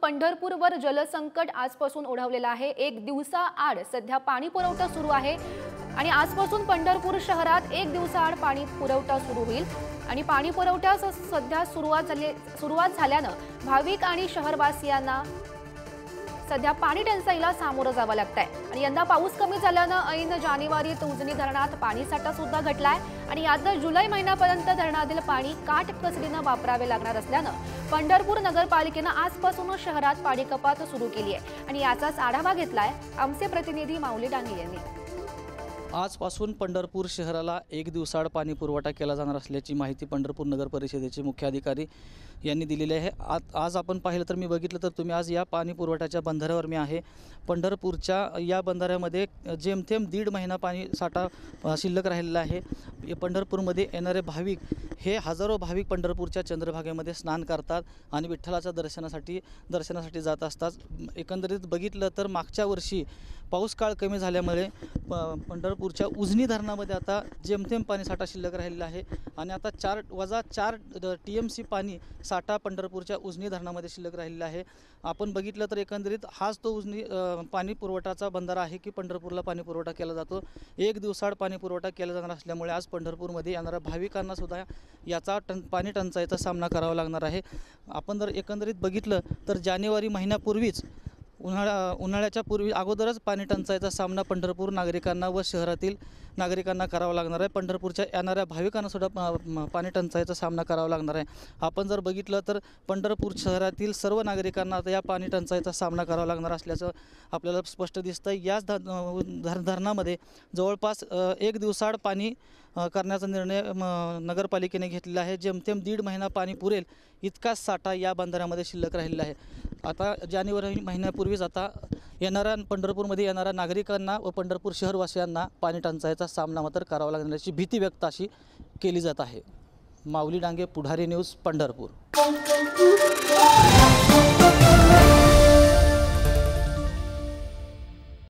पंढरपूरवर जलसंकट आजपासून ओढवलेलं आहे। एक दिवसाआड सध्या पाणी पुरवठा सुरू आहे आणि आजपासून पंढरपूर शहरात एक दिवसाआड पाणी पुरवठा सुरू होईल आणि पाणी पुरवठ्यास सध्या सुरुवात झाल्यानं भाविक आणि शहरवासियांना सध्या पाणी टंचाईला सामोरं जावं लागतंय आणि यंदा पाऊस कमी झाल्यानं ऐन जानेवारीत उजनी धरणात पाणीसाठा सुद्धा घटलाय आणि यात जुलै महिन्यापर्यंत धरणातील पाणी काटकसरीनं वापरावे लागणार असल्यानं पंढरपूर नगरपालिकेनं आजपासून शहरात पाणी कपात सुरू केली आहे आणि याचाच आढावा घेतलाय आमचे प्रतिनिधी माऊली डांगे यांनी। आजपासून पंढरपूर शहराला एक दिवसाआड पाणी पुरवठा केला जाणार असल्याची माहिती पंढरपूर नगर परिषदेचे मुख्य अधिकारी यांनी दिलेली आहे। आज आपण पाहिलं तर मी बघितलं तर तुम्ही आज या पाणी पुरवठ्याच्या बंधाऱ्यावर मी आहे। पंढरपूरच्या या बंधाऱ्यामध्ये जेमतेम 1.5 महिना पाणी साठा शिल्लक राहिलेला आहे। पंढरपूरमध्ये येणारे भाविक हे हजारो भाविक पंढरपूरच्या चंद्रभागेमध्ये स्नान करतात आणि विठ्ठलाच्या दर्शनासाठी जात असतात। एकंदरीत बघितलं तर मागच्या वर्षी पाऊस काळ कमी झाल्यामुळे पंढरपूरच्या उजनी धरणामध्ये आता जेमतेम पाणी साठा शिल्लक राहिलेला आहे आणि आता 4 TMC पाणी साठा पंढरपूरच्या उजनी धरणामध्ये शिल्लक राहिलेला आहे। आपण बघितलं तर एकंदरीत हाच तो उजनी पाणी पुरवठाचा बंधारा आहे की पंढरपूरला पाणी पुरवठा केला जातो। एक दिवसाआड पाणी पुरवठा केला जाणार असल्यामुळे आज पंढरपूरमध्ये येणाऱ्या भाविकांना सुद्धा याचा पाणी टंचाईचा सामना करावा लागणार आहे। आपण जर एकंदरीत बघितलं तर जानेवारी महिन्यापूर्वीच उन्हाळ्याच्या अगोदरच पाणी टंचाईचा सामना पंढरपूर नागरिकांना व शहरातील नागरिकांना करावा लागणार आहे। पंढरपूरच्या येणाऱ्या भाविकांना सुद्धा पाणी टंचाईचा सामना करावा लागणार आहे। आपण जर बघितलं तर पंढरपूर शहरातील सर्व नागरिकांना आता या पाणी टंचाईचा सामना करावा लागणार असल्याचं आपल्याला स्पष्ट दिसतंय। याच धरणामध्ये जवळपास एक दिवसाआड पाणी करण्याचा निर्णय नगरपालिकेने घेतलेला आहे। जेमतेम 1.5 महिना पाणी पुरेल इतकाच साठा या बंधाऱ्यामध्ये शिल्लक राहिलेला आहे। आता जानेवारी महिन्यापूर्वीच आता पंढरपूरमध्ये येणाऱ्या नागरिकांना व पंढरपूर शहरवासियांना पाणी टंचाईचा सामना मात्र करावा लागण्याची भीती व्यक्त अशी केली जात आहे। माऊली डांगे, पुढारी न्यूज, पंढरपूर।